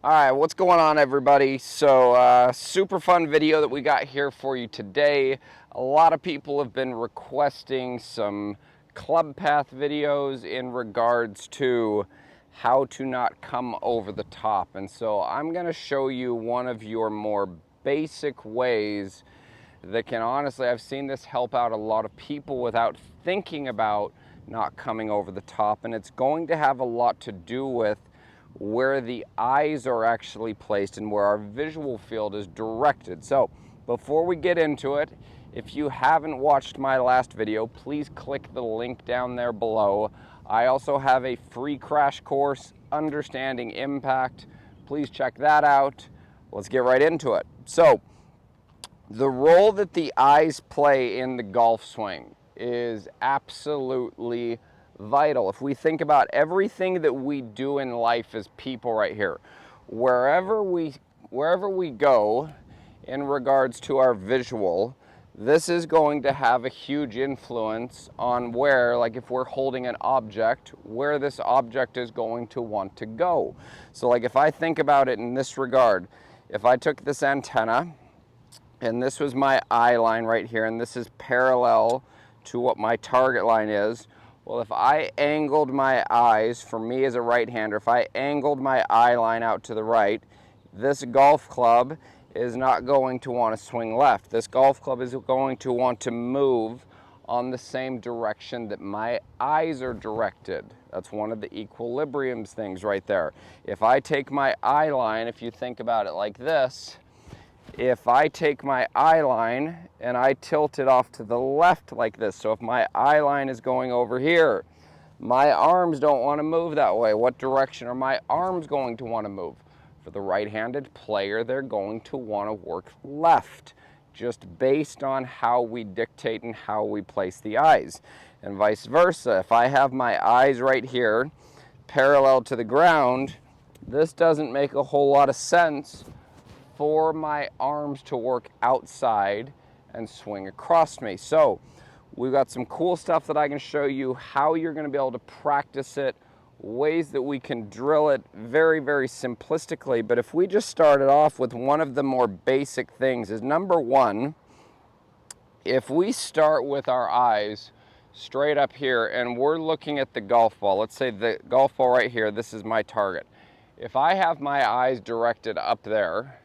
All right, what's going on, everybody? So super fun video that we got here for you today. A lot of people have been requesting some club path videos in regards to how to not come over the top. And so I'm going to show you one of your more basic ways that can honestly, I've seen this help out a lot of people without thinking about not coming over the top. And it's going to have a lot to do with where the eyes are actually placed and where our visual field is directed. So before we get into it, if you haven't watched my last video, please click the link down there below. I also have a free crash course, Understanding Impact. Please check that out. Let's get right into it. So the role that the eyes play in the golf swing is absolutely vital. If we think about everything that we do in life as people right here, wherever we go in regards to our visual, this is going to have a huge influence on where, like if we're holding an object, where this object is going to want to go. So like if I think about it in this regard, if I took this antenna and this was my eye line right here, and this is parallel to what my target line is. Well, if I angled my eyes, for me as a right-hander, if I angled my eye line out to the right, this golf club is not going to want to swing left. This golf club is going to want to move on the same direction that my eyes are directed. That's one of the equilibrium things right there. If I take my eye line, if you think about it like this, if I take my eye line and I tilt it off to the left like this, so if my eye line is going over here, my arms don't want to move that way. What direction are my arms going to want to move? For the right-handed player, they're going to want to work left, just based on how we dictate and how we place the eyes. And vice versa. If I have my eyes right here, parallel to the ground, this doesn't make a whole lot of sense for my arms to work outside and swing across me. So we've got some cool stuff that I can show you how you're going to be able to practice it, ways that we can drill it very, very simplistically. But if we just started off with one of the more basic things is, number one, if we start with our eyes straight up here and we're looking at the golf ball, let's say the golf ball right here, this is my target. If I have my eyes directed up there,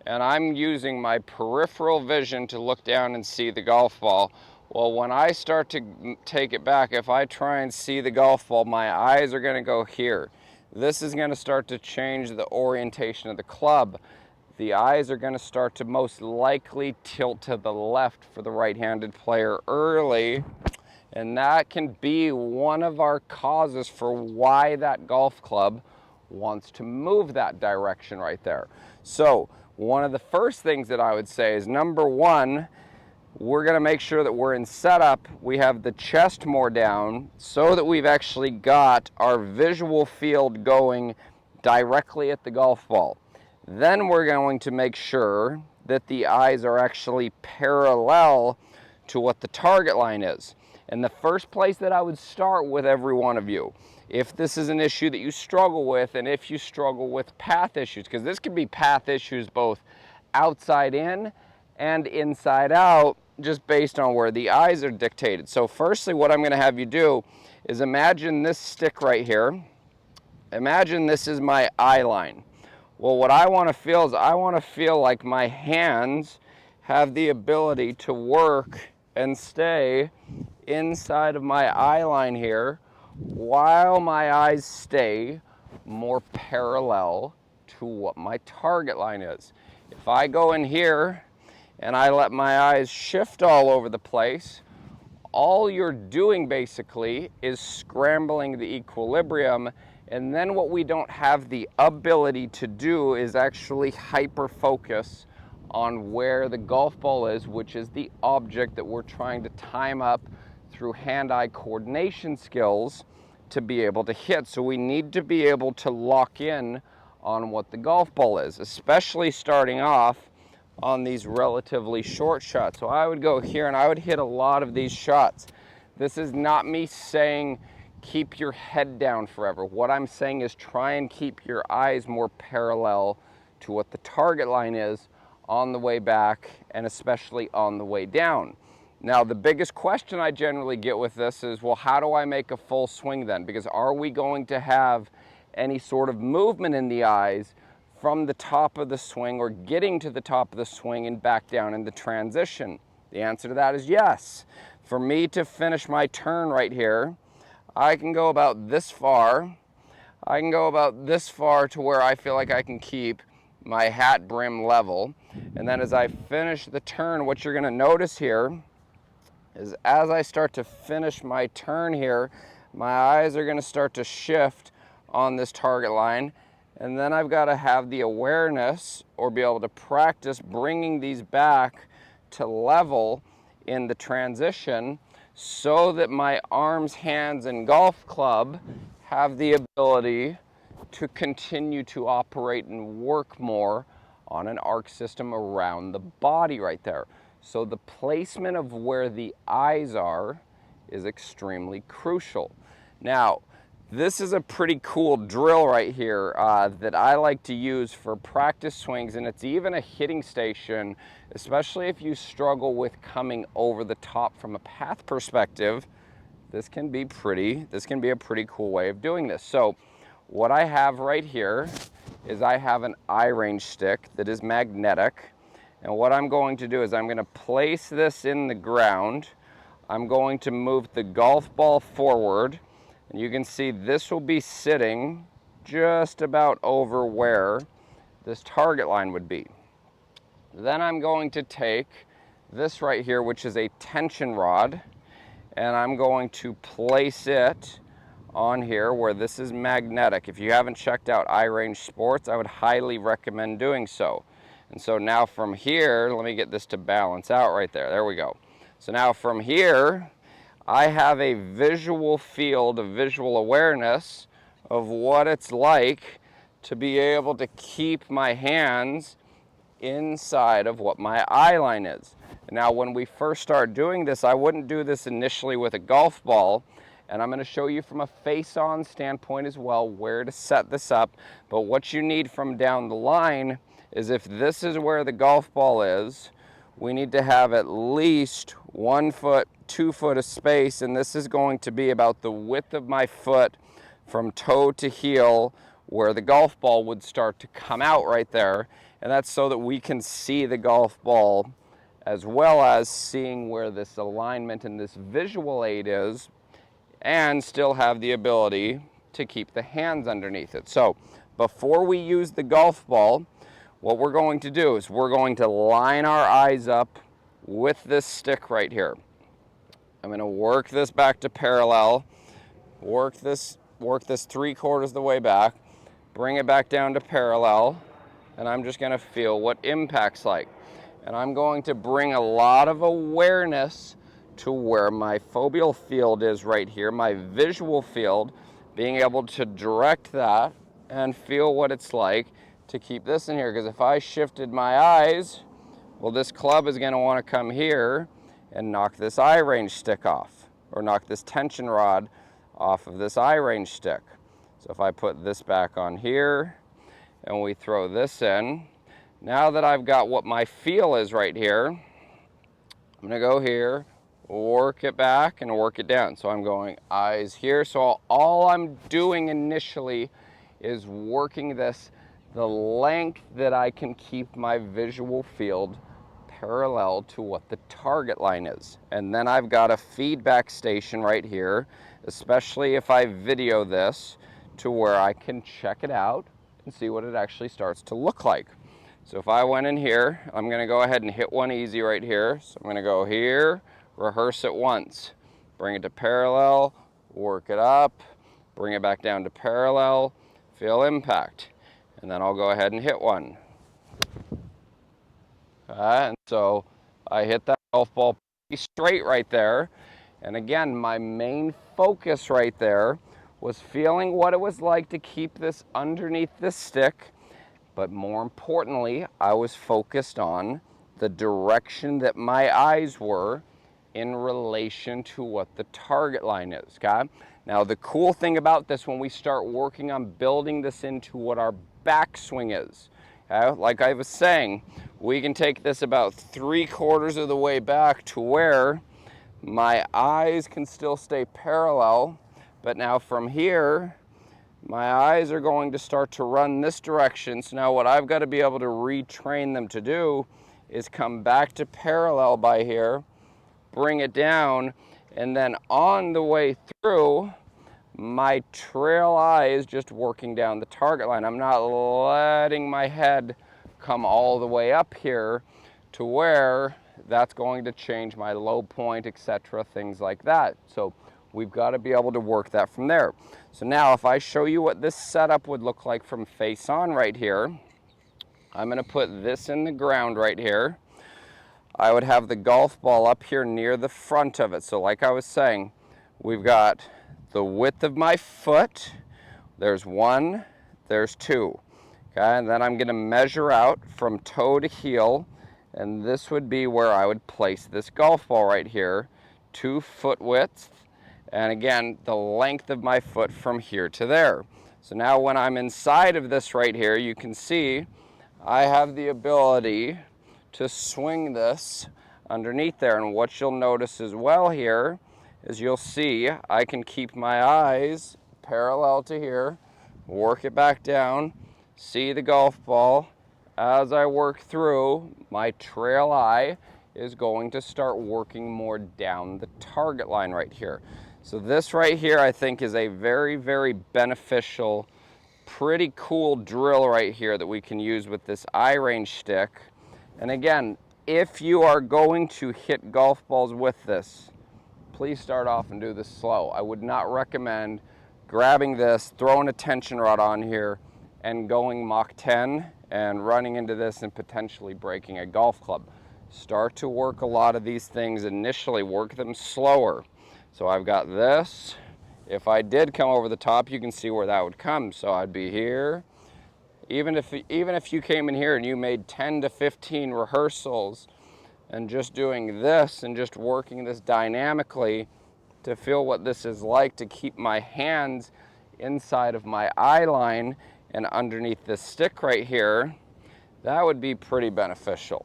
and I'm using my peripheral vision to look down and see the golf ball, well, when I start to take it back, if I try and see the golf ball, my eyes are going to go here. This is going to start to change the orientation of the club. The eyes are going to start to most likely tilt to the left for the right-handed player early, and that can be one of our causes for why that golf club wants to move that direction right there. So one of the first things that I would say is, number one, we're going to make sure that we're in setup. We have the chest more down so that we've actually got our visual field going directly at the golf ball. Then we're going to make sure that the eyes are actually parallel to what the target line is. And the first place that I would start with every one of you, if this is an issue that you struggle with, and if you struggle with path issues, because this could be path issues both outside in and inside out, just based on where the eyes are dictated. So firstly, what I'm going to have you do is imagine this stick right here. Imagine this is my eye line. Well, what I want to feel is I want to feel like my hands have the ability to work and stay inside of my eye line here while my eyes stay more parallel to what my target line is. If I go in here and I let my eyes shift all over the place, all you're doing basically is scrambling the equilibrium, and then what we don't have the ability to do is actually hyper focus on where the golf ball is, which is the object that we're trying to time up through hand-eye coordination skills to be able to hit. So we need to be able to lock in on what the golf ball is, especially starting off on these relatively short shots. So I would go here and I would hit a lot of these shots. This is not me saying keep your head down forever. What I'm saying is try and keep your eyes more parallel to what the target line is on the way back and especially on the way down. Now, the biggest question I generally get with this is, well, how do I make a full swing then? Because are we going to have any sort of movement in the eyes from the top of the swing or getting to the top of the swing and back down in the transition? The answer to that is yes. For me to finish my turn right here, I can go about this far. I can go about this far to where I feel like I can keep my hat brim level. And then as I finish the turn, what you're going to notice here is as I start to finish my turn here, my eyes are going to start to shift on this target line. And then I've got to have the awareness or be able to practice bringing these back to level in the transition so that my arms, hands, and golf club have the ability to continue to operate and work more on an arc system around the body right there. So the placement of where the eyes are is extremely crucial. Now, this is a pretty cool drill right here that I like to use for practice swings, and it's even a hitting station, especially if you struggle with coming over the top from a path perspective. This can be a pretty cool way of doing this. So what I have right here is I have an eye range stick that is magnetic. And what I'm going to do is I'm going to place this in the ground. I'm going to move the golf ball forward. And you can see this will be sitting just about over where this target line would be. Then I'm going to take this right here, which is a tension rod, and I'm going to place it on here where this is magnetic. If you haven't checked out Eye Range Sports, I would highly recommend doing so. And so now from here, let me get this to balance out right there. There we go. So now from here, I have a visual field, a visual awareness of what it's like to be able to keep my hands inside of what my eye line is. Now, when we first start doing this, I wouldn't do this initially with a golf ball, and I'm going to show you from a face-on standpoint as well where to set this up. But what you need from down the line is, if this is where the golf ball is, we need to have at least 1 foot, 2 foot of space, and this is going to be about the width of my foot from toe to heel where the golf ball would start to come out right there. And that's so that we can see the golf ball as well as seeing where this alignment and this visual aid is, and still have the ability to keep the hands underneath it. So before we use the golf ball, what we're going to do is we're going to line our eyes up with this stick right here. I'm going to work this back to parallel, work this 3/4 of the way back, bring it back down to parallel, and I'm just going to feel what impact's like. And I'm going to bring a lot of awareness to where my foveal field is right here, my visual field, being able to direct that and feel what it's like to keep this in here. Because if I shifted my eyes, well, this club is going to want to come here and knock this eye range stick off, or knock this tension rod off of this eye range stick. So if I put this back on here and we throw this in, now that I've got what my feel is right here, I'm going to go here, work it back and work it down. So I'm going eyes here. So all I'm doing initially is working this the length that I can keep my visual field parallel to what the target line is. And then I've got a feedback station right here, especially if I video this, to where I can check it out and see what it actually starts to look like. So if I went in here, I'm going to go ahead and hit one easy right here. So I'm going to go here, rehearse it once, bring it to parallel, work it up, bring it back down to parallel, feel impact. And then I'll go ahead and hit one. And so I hit that golf ball pretty straight right there. And again, my main focus right there was feeling what it was like to keep this underneath this stick. But more importantly, I was focused on the direction that my eyes were in relation to what the target line is, okay? Now the cool thing about this, when we start working on building this into what our backswing is, like I was saying, we can take this about 3/4 of the way back to where my eyes can still stay parallel, but now from here, my eyes are going to start to run this direction. So now what I've got to be able to retrain them to do is come back to parallel by here, bring it down, and then on the way through, my trail eye is just working down the target line. I'm not letting my head come all the way up here to where that's going to change my low point, etc., things like that. So we've got to be able to work that from there. So now if I show you what this setup would look like from face on right here, I'm going to put this in the ground right here. I would have the golf ball up here near the front of it. So like I was saying, we've got the width of my foot. There's 1, there's 2. Okay, and then I'm going to measure out from toe to heel, and this would be where I would place this golf ball right here. 2 foot width, and again, the length of my foot from here to there. So now when I'm inside of this right here, you can see I have the ability to swing this underneath there. And what you'll notice as well here is you'll see I can keep my eyes parallel to here, work it back down, see the golf ball. As I work through, my trail eye is going to start working more down the target line right here. So this right here I think is a very, very beneficial, pretty cool drill right here that we can use with this eye range stick. And again, if you are going to hit golf balls with this, please start off and do this slow. I would not recommend grabbing this, throwing a tension rod on here, and going Mach 10 and running into this and potentially breaking a golf club. Start to work a lot of these things initially, work them slower. So I've got this. If I did come over the top, you can see where that would come. So I'd be here. Even if you came in here and you made 10 to 15 rehearsals and just doing this and just working this dynamically to feel what this is like to keep my hands inside of my eye line and underneath this stick right here, that would be pretty beneficial.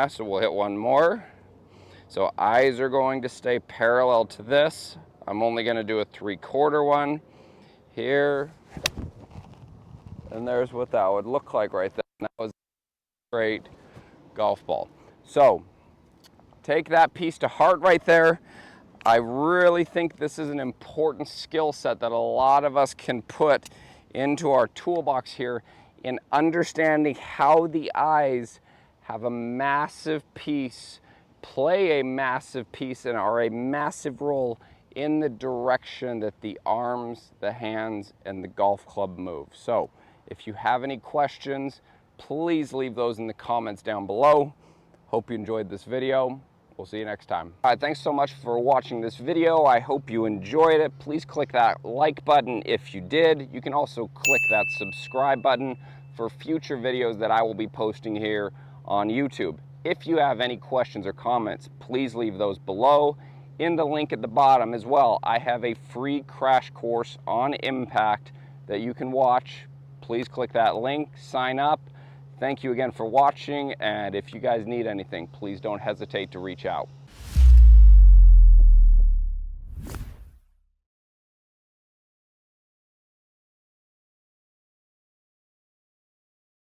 So we'll hit one more. So eyes are going to stay parallel to this. I'm only going to do a 3/4 one here. And there's what that would look like right there. And that was a great golf ball. So take that piece to heart right there. I really think this is an important skill set that a lot of us can put into our toolbox here in understanding how the eyes have a massive piece, play a massive piece, and are a massive role in the direction that the arms, the hands, and the golf club move. So if you have any questions, please leave those in the comments down below. Hope you enjoyed this video. We'll see you next time. All right, thanks so much for watching this video. I hope you enjoyed it. Please click that like button if you did. You can also click that subscribe button for future videos that I will be posting here on YouTube. If you have any questions or comments, please leave those below. In the link at the bottom as well, I have a free crash course on impact that you can watch. Please click that link, sign up. Thank you again for watching, and if you guys need anything, please don't hesitate to reach out.